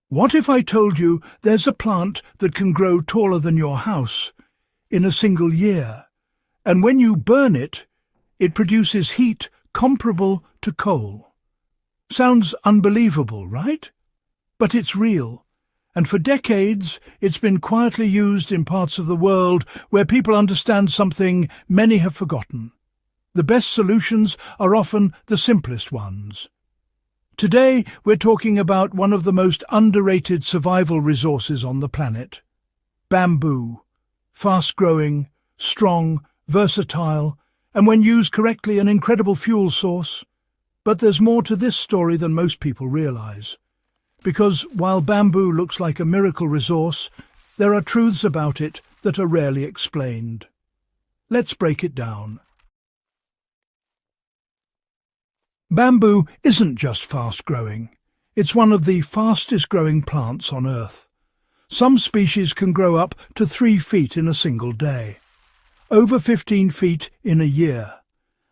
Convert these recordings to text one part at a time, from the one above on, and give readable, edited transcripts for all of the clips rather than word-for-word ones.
What if I told you there's a plant that can grow taller than your house in a single year, and when you burn it, it produces heat comparable to coal? Sounds unbelievable, right? But it's real, and for decades it's been quietly used in parts of the world where people understand something many have forgotten. The best solutions are often the simplest ones. Today we're talking about one of the most underrated survival resources on the planet: bamboo. Fast-growing, strong, versatile, and when used correctly, an incredible fuel source. But there's more to this story than most people realize. Because while bamboo looks like a miracle resource, there are truths about it that are rarely explained. Let's break it down. Bamboo isn't just fast-growing. It's one of the fastest-growing plants on Earth. Some species can grow up to 3 feet in a single day, over 15 feet in a year,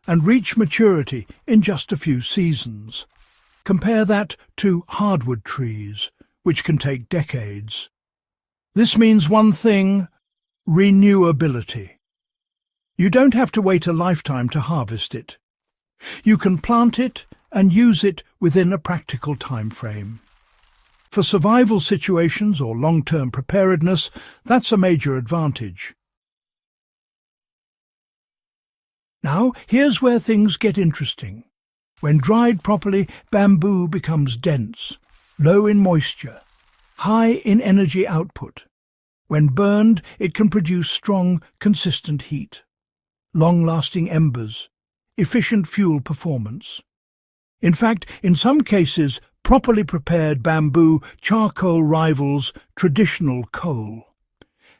and reach maturity in just a few seasons. Compare that to hardwood trees, which can take decades. This means one thing: renewability. You don't have to wait a lifetime to harvest it. You can plant it and use it within a practical time frame. For survival situations or long-term preparedness, that's a major advantage. Now, here's where things get interesting. When dried properly, bamboo becomes dense, low in moisture, high in energy output. When burned, it can produce strong, consistent heat, long-lasting embers, efficient fuel performance. In fact, in some cases, properly prepared bamboo charcoal rivals traditional coal.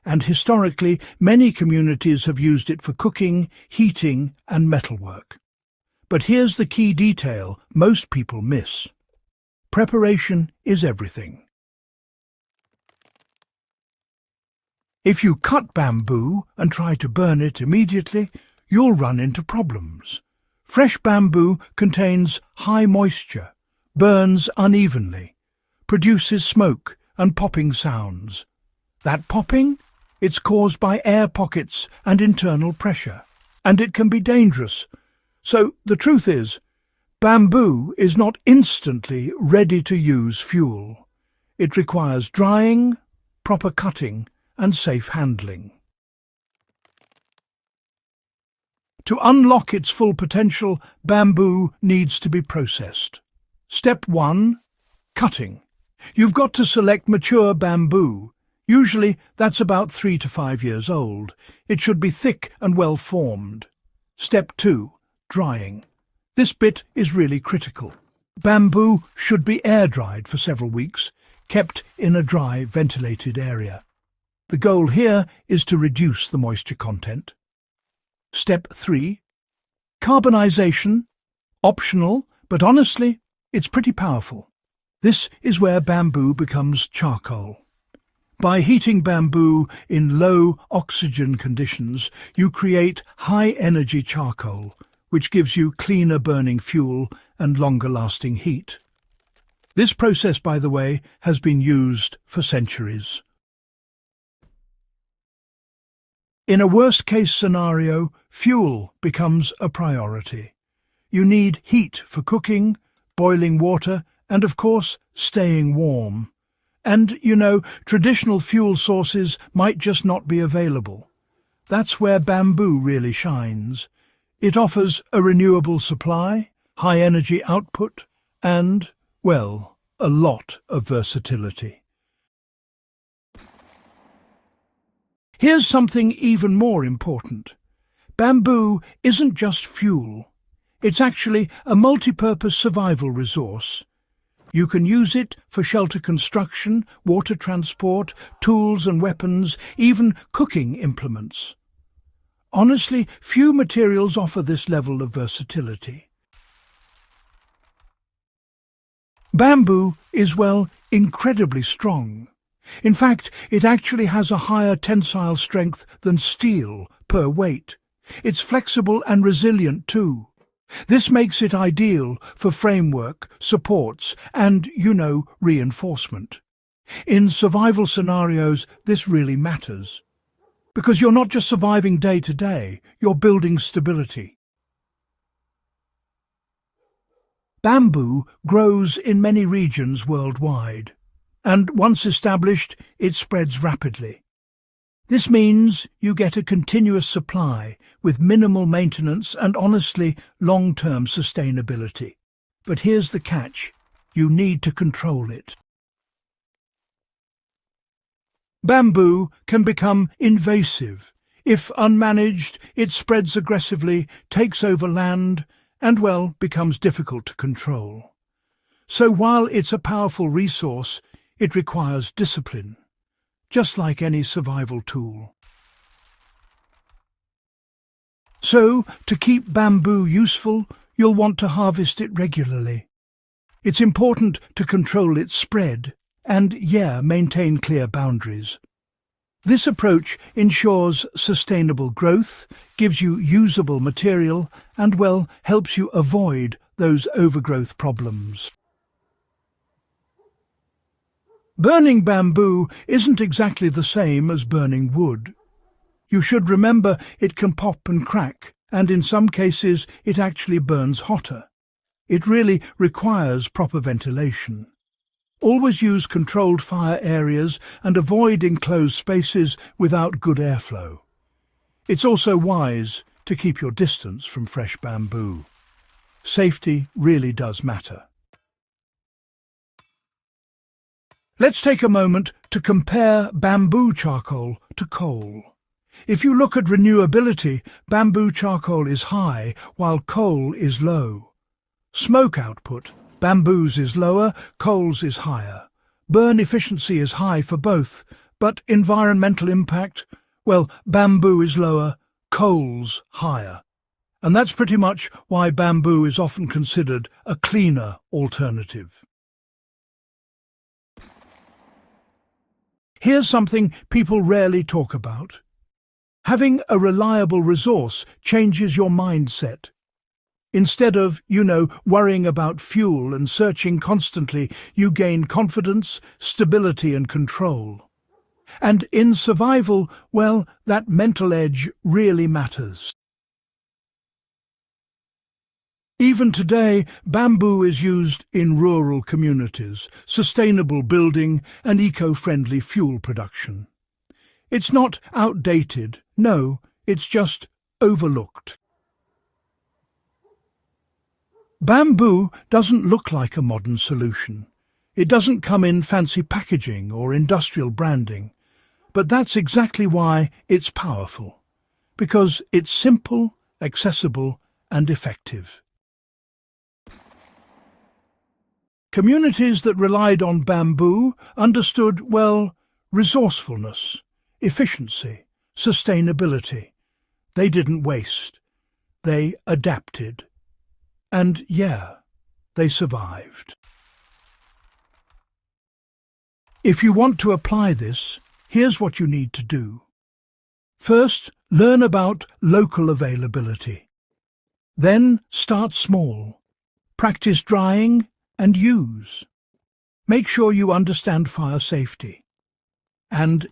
And historically, many communities have used it for cooking, heating, and metalwork. But here's the key detail most people miss. Preparation is everything. If you cut bamboo and try to burn it immediately, you'll run into problems. Fresh bamboo contains high moisture, burns unevenly, produces smoke and popping sounds. That popping? It's caused by air pockets and internal pressure, and it can be dangerous. So the truth is, bamboo is not instantly ready-to-use fuel. It requires drying, proper cutting, and safe handling. To unlock its full potential, bamboo needs to be processed. Step 1. Cutting. You've got to select mature bamboo. Usually that's about 3 to 5 years old. It should be thick and well formed. Step 2. Drying. This bit is really critical. Bamboo should be air-dried for several weeks, kept in a dry, ventilated area. The goal here is to reduce the moisture content. Step 3. Carbonization. Optional, but honestly, it's pretty powerful. This is where bamboo becomes charcoal. By heating bamboo in low oxygen conditions, you create high-energy charcoal, which gives you cleaner burning fuel and longer-lasting heat. This process, by the way, has been used for centuries. In a worst-case scenario, fuel becomes a priority. You need heat for cooking, boiling water, and of course, staying warm. And, traditional fuel sources might just not be available. That's where bamboo really shines. It offers a renewable supply, high energy output, and, well, a lot of versatility. Here's something even more important. Bamboo isn't just fuel. It's actually a multi-purpose survival resource. You can use it for shelter construction, water transport, tools and weapons, even cooking implements. Honestly, few materials offer this level of versatility. Bamboo is, incredibly strong. In fact, it actually has a higher tensile strength than steel per weight. It's flexible and resilient too. This makes it ideal for framework, supports and, reinforcement. In survival scenarios, this really matters, because you're not just surviving day to day, you're building stability. Bamboo grows in many regions worldwide, and once established, it spreads rapidly. This means you get a continuous supply with minimal maintenance and, honestly, long-term sustainability. But here's the catch: you need to control it. Bamboo can become invasive. If unmanaged, it spreads aggressively, takes over land, and, well, becomes difficult to control. So while it's a powerful resource, it requires discipline, just like any survival tool. So, to keep bamboo useful, you'll want to harvest it regularly. It's important to control its spread and, maintain clear boundaries. This approach ensures sustainable growth, gives you usable material, and, well, helps you avoid those overgrowth problems. Burning bamboo isn't exactly the same as burning wood. You should remember it can pop and crack, and in some cases it actually burns hotter. It really requires proper ventilation. Always use controlled fire areas and avoid enclosed spaces without good airflow. It's also wise to keep your distance from fresh bamboo. Safety really does matter. Let's take a moment to compare bamboo charcoal to coal. If you look at renewability, bamboo charcoal is high while coal is low. Smoke output, bamboo's is lower, coal's is higher. Burn efficiency is high for both, but environmental impact, well, bamboo is lower, coal's higher. And that's pretty much why bamboo is often considered a cleaner alternative. Here's something people rarely talk about. Having a reliable resource changes your mindset. Instead of, worrying about fuel and searching constantly, you gain confidence, stability and control. And in survival, well, that mental edge really matters. Even today, bamboo is used in rural communities, sustainable building and eco-friendly fuel production. It's not outdated, no, it's just overlooked. Bamboo doesn't look like a modern solution. It doesn't come in fancy packaging or industrial branding. But that's exactly why it's powerful. Because it's simple, accessible, and effective. Communities that relied on bamboo understood, well, resourcefulness, efficiency, sustainability. They didn't waste. They adapted. And they survived. If you want to apply this, here's what you need to do. First, learn about local availability. Then start small. Practice drying and use. Make sure you understand fire safety. And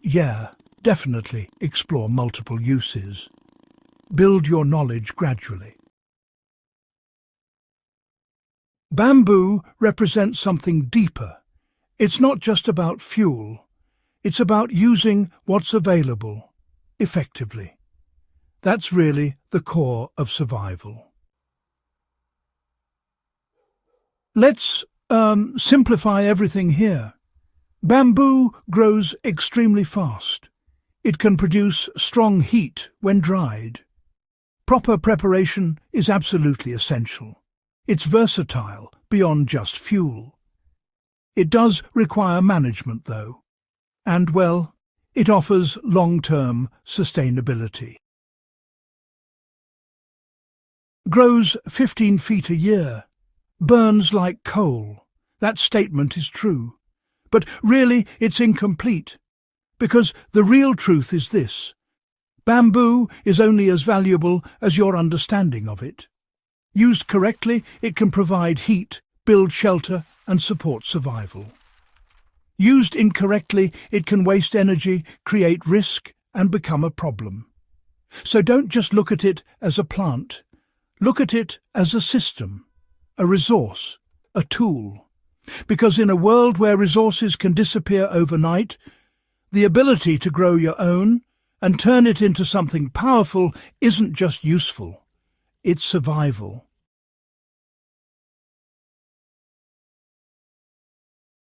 definitely explore multiple uses. Build your knowledge gradually. Bamboo represents something deeper. It's not just about fuel. It's about using what's available, effectively. That's really the core of survival. Let's simplify everything here. Bamboo grows extremely fast. It can produce strong heat when dried. Proper preparation is absolutely essential. It's versatile beyond just fuel. It does require management, though, and, well, it offers long-term sustainability. Grows 15 feet a year. Burns like coal. That statement is true. But really, it's incomplete. Because the real truth is this. Bamboo is only as valuable as your understanding of it. Used correctly, it can provide heat, build shelter, and support survival. Used incorrectly, it can waste energy, create risk, and become a problem. So don't just look at it as a plant. Look at it as a system, a resource, a tool. Because in a world where resources can disappear overnight, the ability to grow your own and turn it into something powerful isn't just useful, it's survival.